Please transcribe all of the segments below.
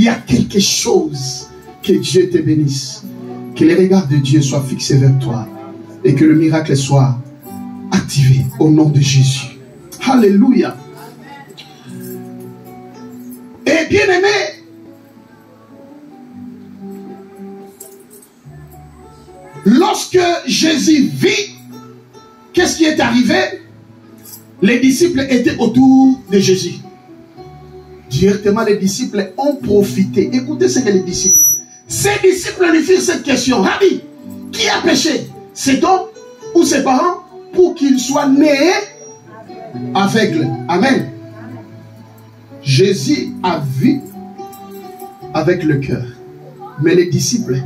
il y a quelque chose. Que Dieu te bénisse. Que les regards de Dieu soient fixés vers toi. Et que le miracle soit activé au nom de Jésus. Alléluia. Et bien aimé, lorsque Jésus vit, qu'est-ce qui est arrivé? Les disciples étaient autour de Jésus. Directement, les disciples ont profité. Écoutez ce que les disciples. Ces disciples lui firent cette question. Rabbi, qui a péché? Cet homme ou ses parents pour qu'il soit né aveugle? Amen. Jésus a vu avec le cœur. Mais les disciples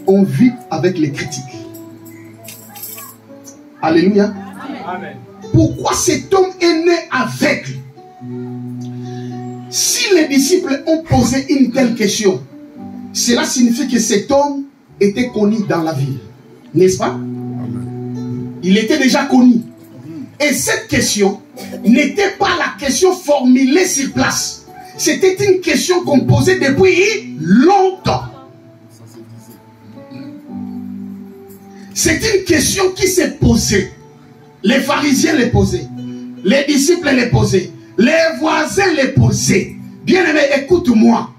ont vu avec les critiques. Alléluia. Amen. Pourquoi cet homme est né aveugle? Si les disciples ont posé une telle question, cela signifie que cet homme était connu dans la ville. N'est-ce pas? Il était déjà connu. Et cette question n'était pas la question formulée sur place. C'était une question qu'on posait depuis longtemps. C'est une question qui s'est posée. Les pharisiens les posaient. Les disciples les posaient. Les voisins les posaient. Bien-aimé, écoute-moi.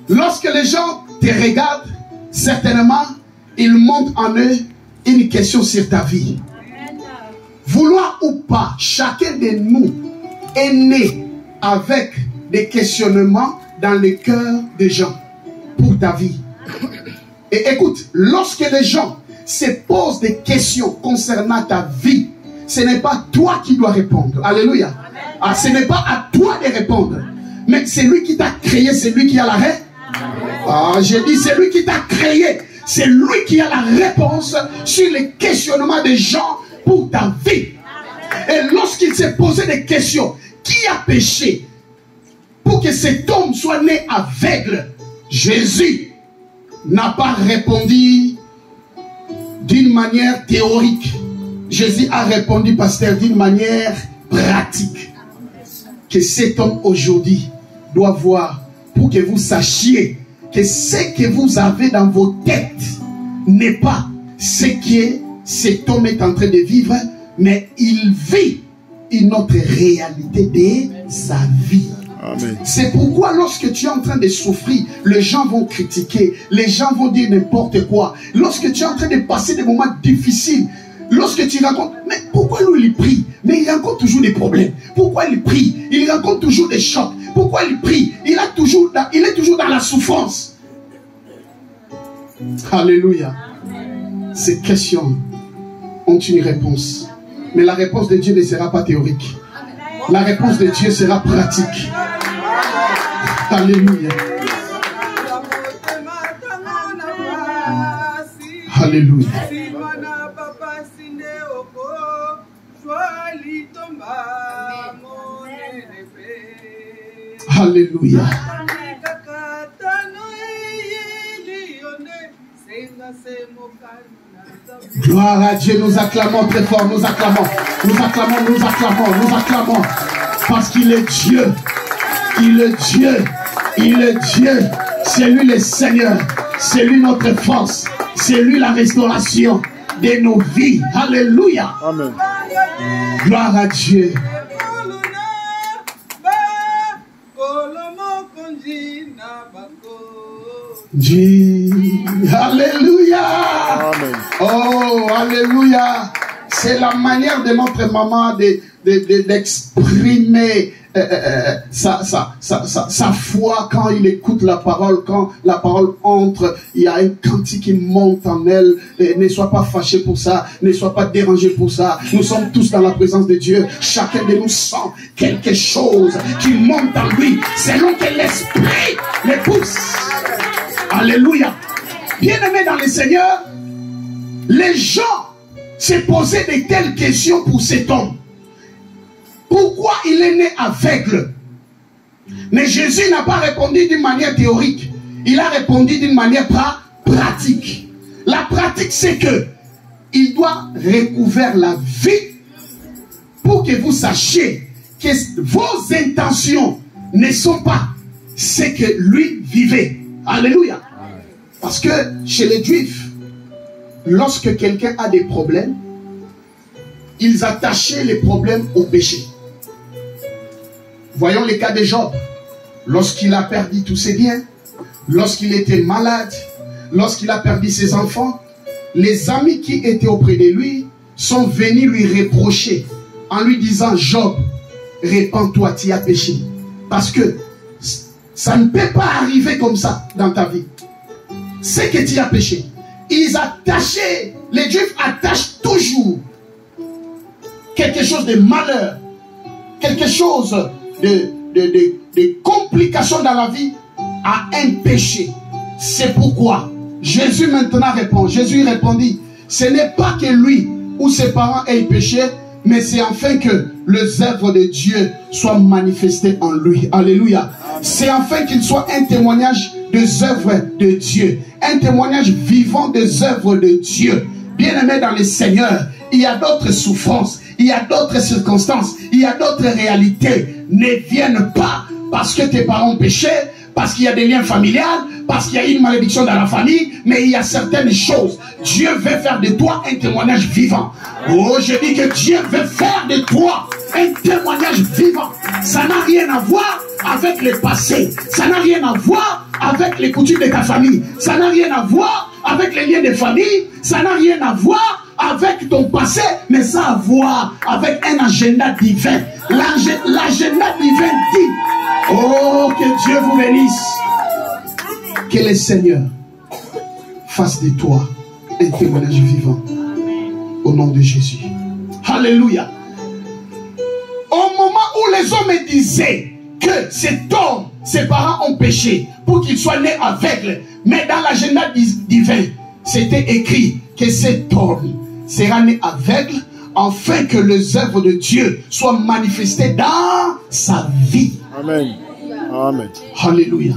Lorsque les gens te regardent, certainement, ils montent en eux une question sur ta vie. Vouloir ou pas, chacun de nous est né avec des questionnements dans le cœur des gens pour ta vie. Et écoute, lorsque les gens se posent des questions concernant ta vie, ce n'est pas toi qui dois répondre. Alléluia. Ah, ce n'est pas à toi de répondre. Mais c'est lui qui t'a créé, c'est lui qui a la réponse. Ah, j'ai dit, c'est lui qui t'a créé. C'est lui qui a la réponse sur les questionnements des gens pour ta vie. Et lorsqu'il s'est posé des questions, qui a péché pour que cet homme soit né aveugle? Jésus n'a pas répondu d'une manière théorique. Jésus a répondu, pasteur, d'une manière pratique. Que cet homme aujourd'hui doit voir pour que vous sachiez que ce que vous avez dans vos têtes n'est pas ce que cet homme est en train de vivre, mais il vit une autre réalité de sa vie. C'est pourquoi lorsque tu es en train de souffrir, les gens vont critiquer, les gens vont dire n'importe quoi. Lorsque tu es en train de passer des moments difficiles, lorsque tu racontes, mais pourquoi lui il prie? Mais il rencontre toujours des problèmes. Pourquoi il prie? Il rencontre toujours des chocs. Pourquoi il prie? Il est toujours dans la souffrance. Alléluia. Ces questions ont une réponse. Mais la réponse de Dieu ne sera pas théorique. La réponse de Dieu sera pratique. Alléluia. Alléluia. Alléluia. Gloire à Dieu, nous acclamons très fort, nous acclamons, nous acclamons, nous acclamons, nous acclamons. Parce qu'il est Dieu, il est Dieu, il est Dieu. C'est lui le Seigneur, c'est lui notre force, c'est lui la restauration de nos vies. Alléluia. Amen. Gloire à Dieu. Alléluia. Amen. Oh, alléluia. C'est la manière de notre maman d'exprimer sa foi quand il écoute la parole. Quand la parole entre, il y a un cantique qui monte en elle. Et ne sois pas fâché pour ça, ne sois pas dérangé pour ça. Nous sommes tous dans la présence de Dieu. Chacun de nous sent quelque chose qui monte en lui selon que l'esprit le pousse. Alléluia. Bien-aimés dans le Seigneur, les gens se posaient de telles questions pour cet homme. Pourquoi il est né aveugle? Mais Jésus n'a pas répondu d'une manière théorique. Il a répondu d'une manière pratique. La pratique, c'est que il doit recouvrir la vie pour que vous sachiez que vos intentions ne sont pas c'est que lui vivait. Alléluia. Parce que chez les Juifs, lorsque quelqu'un a des problèmes, ils attachaient les problèmes au péché. Voyons les cas de Job. Lorsqu'il a perdu tous ses biens, lorsqu'il était malade, lorsqu'il a perdu ses enfants, les amis qui étaient auprès de lui sont venus lui reprocher en lui disant: Job, répands-toi, tu as péché. Parce que ça ne peut pas arriver comme ça dans ta vie. C'est que tu as péché. Ils attachaient, les Juifs attachent toujours quelque chose de malheur, quelque chose de complications dans la vie à un péché. C'est pourquoi Jésus maintenant répond. Jésus répondit: ce n'est pas que lui ou ses parents aient péché, mais c'est afin que les œuvres de Dieu soient manifestées en lui. Alléluia. C'est afin qu'il soit un témoignage des œuvres de Dieu, un témoignage vivant des œuvres de Dieu. Bien-aimé dans le Seigneur, il y a d'autres souffrances, il y a d'autres circonstances, il y a d'autres réalités. Ne viennent pas parce que tes parents ont péché, parce qu'il y a des liens familiaux, parce qu'il y a une malédiction dans la famille, mais il y a certaines choses. Dieu veut faire de toi un témoignage vivant. Oh, je dis que Dieu veut faire de toi un témoignage vivant. Ça n'a rien à voir avec le passé. Ça n'a rien à voir avec les coutumes de ta famille. Ça n'a rien à voir avec les liens de famille. Ça n'a rien à voir avec ton passé, mais ça a à voir avec un agenda divin. L'agenda divin dit: oh, que Dieu vous bénisse. Que le Seigneur fasse de toi un témoignage vivant. Au nom de Jésus. Alléluia. Au moment où les hommes disaient que cet homme, ses parents ont péché pour qu'il soit né aveugle, mais dans l'agenda divin, c'était écrit que cet homme sera né aveugle afin que les œuvres de Dieu soient manifestées dans sa vie. Amen. Amen. Alléluia.